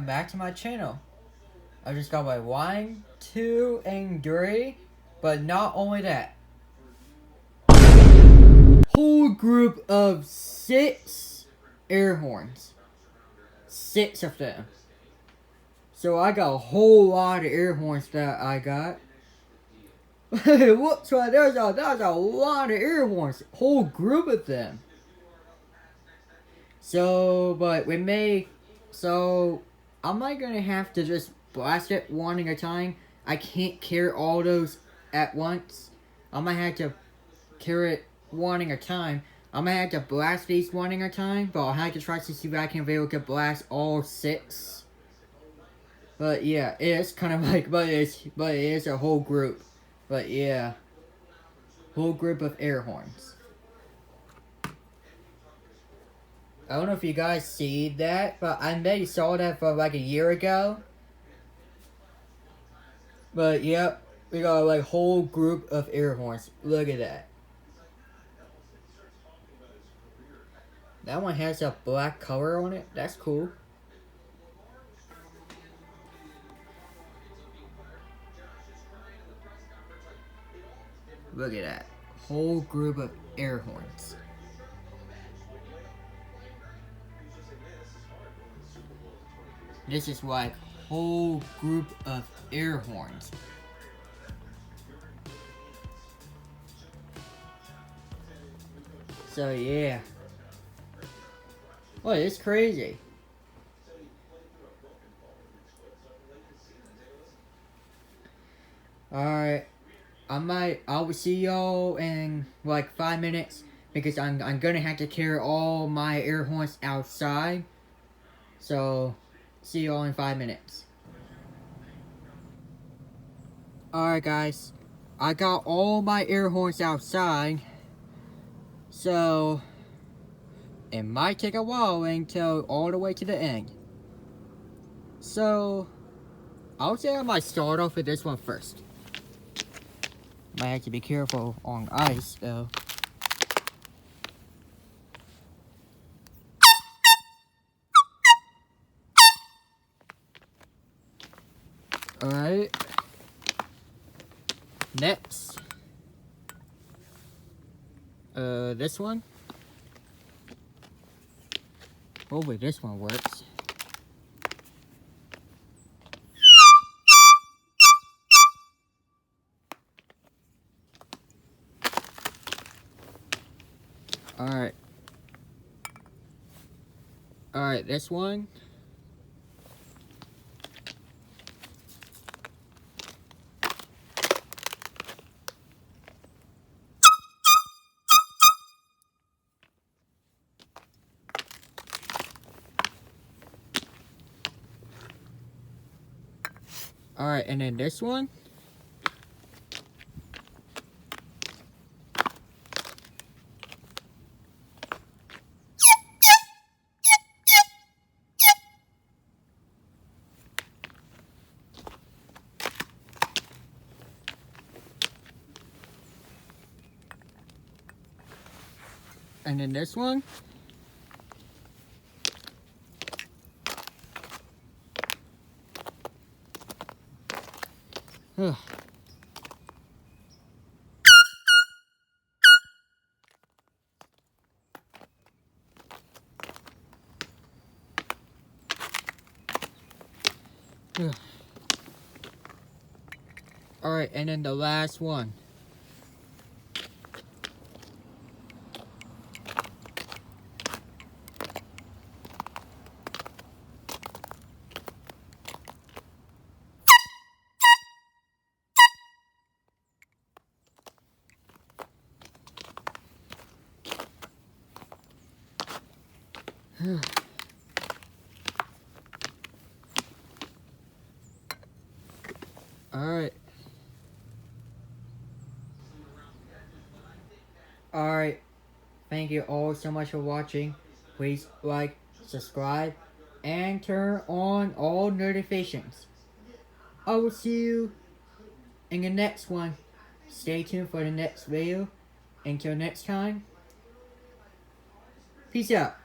back to my channel. I just got my 1, 2, and 3, but not only that. Whole group of 6 air horns. 6 of them. So I got a whole lot of air horns that I got. Whoops, right, there's a lot of air horns. Whole group of them. So, but am I gonna have to just blast it one at a time? I can't carry all those at once. I might have to carry it one at a time. I might have to blast these one at a time, but I'll have to try to see if I can be able to blast all 6. But yeah, it's kind of like, but it is a whole group. But yeah, whole group of air horns. I don't know if you guys see that, but I maybe saw that for like a year ago. But yep, we got like whole group of air horns. Look at that. That one has a black color on it. That's cool. Look at that. Whole group of air horns. This is like whole group of air horns. So yeah. Well, it's crazy. Alright. I will see y'all in like 5 minutes because I'm gonna have to carry all my air horns outside. So see y'all in 5 minutes. Alright guys, I got all my air horns outside, so it might take a while until all the way to the end. So I would say I might start off with this one first. Might have to be careful on ice though. Alright. Next. This one. Hopefully this one works. Alright. Alright, this one. Alright, and then this one. And then this one. Alright, and then the last one. Alright. Alright. Thank you all so much for watching. Please like, subscribe, and turn on all notifications. I will see you in the next one. Stay tuned for the next video. Until next time. Peace out.